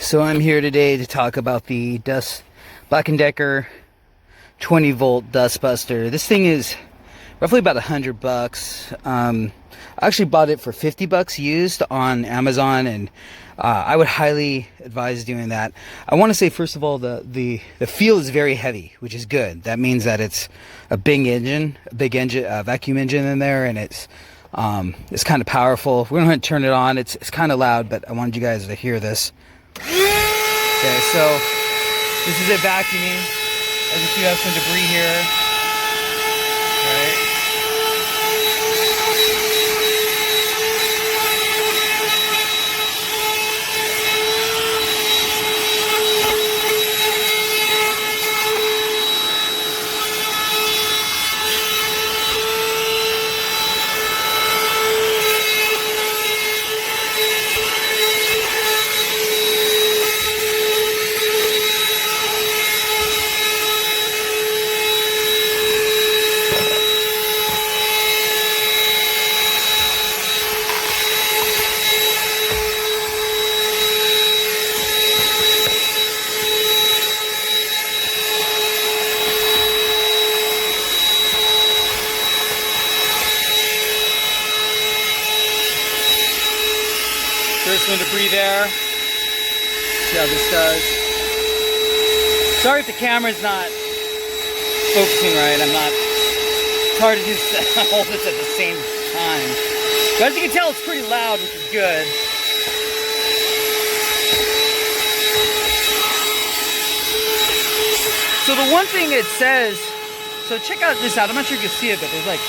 So I'm here today to talk about the BLACK+DECKER 20-volt dustbuster. This thing is roughly about $100. I actually bought it for $50 used on Amazon, and I would highly advise doing that. I want to say, first of all, the feel is very heavy, which is good. That means that it's a big engine, vacuum engine in there, and it's kind of powerful. We're going to turn it on. It's kind of loud, but I wanted you guys to hear this. Okay, so this is it vacuuming. As you see, we have some debris here. Right. There's some debris there. See how this does. Sorry if the camera's not focusing right. It's hard to do all this at the same time. But as you can tell, it's pretty loud, which is good. So the one thing it says, so check this out. I'm not sure if you can see it, but there's like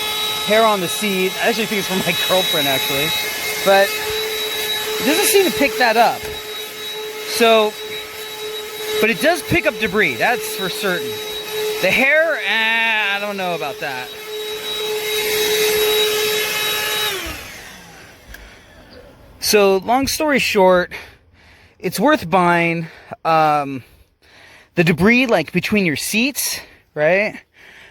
hair on the seat. I actually think it's from my girlfriend, actually. But it doesn't seem to pick that up. So, but it does pick up debris, that's for certain. The hair, I don't know about that. So, long story short, it's worth buying. The debris, like between your seats, right?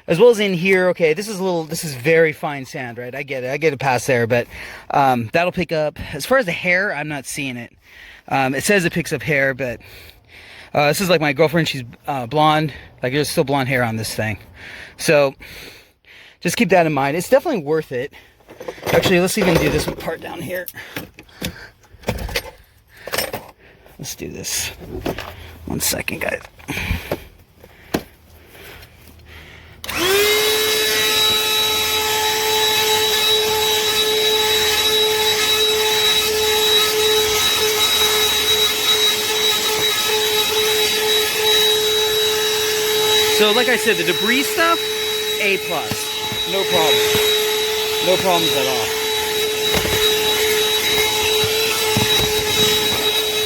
As well as in here. Okay, this is very fine sand, right? I get it past there, but that'll pick up. As far as the hair, I'm not seeing it. It says it picks up hair, but this is like my girlfriend. She's blonde. Like, there's still blonde hair on this thing. So just keep that in mind. It's definitely worth it. Actually, let's even do this part down here. Let's do this. 1 second, guys. So like I said, the debris stuff, A+. No problem. No problems at all.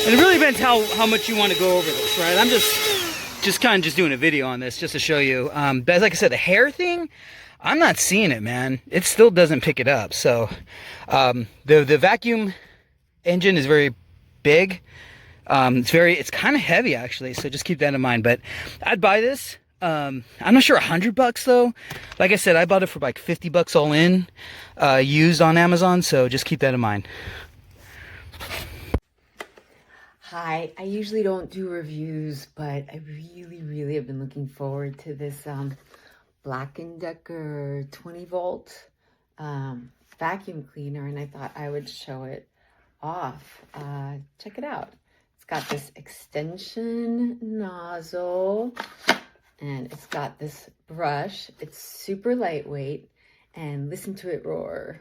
And it really depends how much you want to go over this, right? I'm just kind of doing a video on this just to show you. But like I said, the hair thing, I'm not seeing it, man. It still doesn't pick it up. So the vacuum engine is very big. It's kind of heavy, actually. So just keep that in mind. But I'd buy this. I'm not sure, $100 though. Like I said, I bought it for like $50 all in, used on Amazon. So just keep that in mind. Hi, I usually don't do reviews, but I really have been looking forward to this BLACK+DECKER 20-volt vacuum cleaner, and I thought I would show it off. Check it out. It's got this extension nozzle, and it's got this brush. It's super lightweight, and listen to it roar.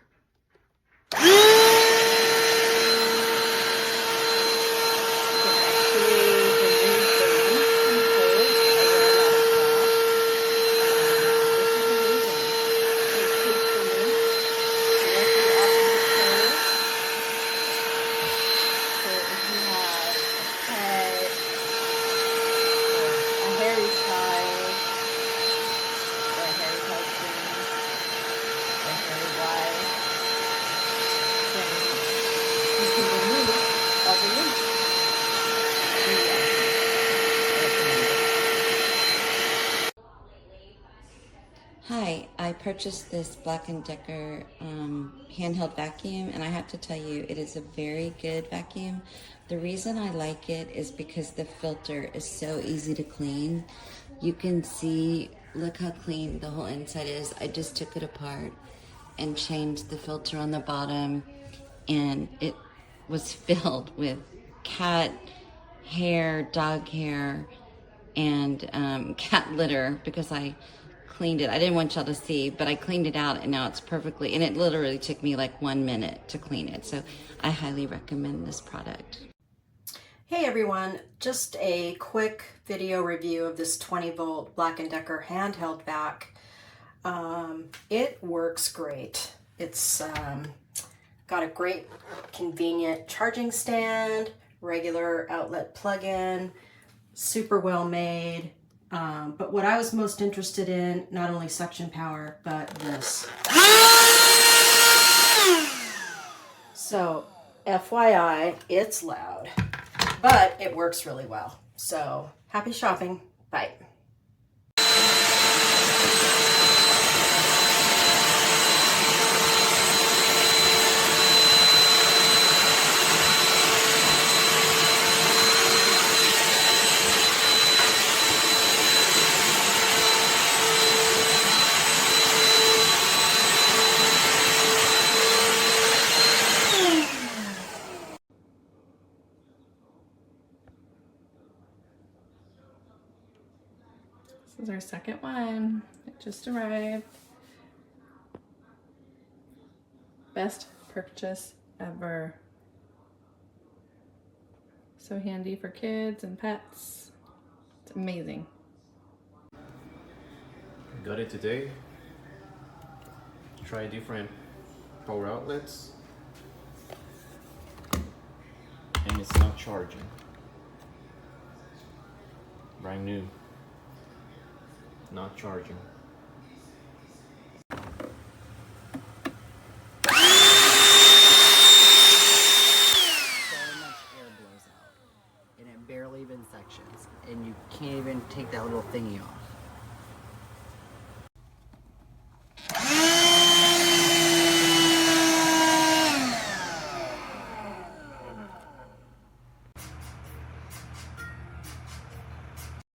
Wife, purchased this BLACK+DECKER handheld vacuum, and I have to tell you, it is a very good vacuum. The reason I like it is because the filter is so easy to clean. You can see, look how clean the whole inside is. I just took it apart and changed the filter on the bottom, and it was filled with cat hair, dog hair, and cat litter because I cleaned it. I didn't want y'all to see, but I cleaned it out, and now it's perfectly, and it literally took me like 1 minute to clean it. So I highly recommend this product. Hey everyone, just a quick video review of this 20-volt BLACK+DECKER handheld vac. It works great. It's got a great convenient charging stand, regular outlet plug-in, super well made. But what I was most interested in, not only suction power, but this. So FYI, it's loud, but it works really well. So happy shopping. Bye. This is our second one. It just arrived. Best purchase ever. So handy for kids and pets. It's amazing. Got it today. Try different power outlets. And it's not charging. Brand new. Not charging. So much air blows out, and it barely even sections, and you can't even take that little thingy off.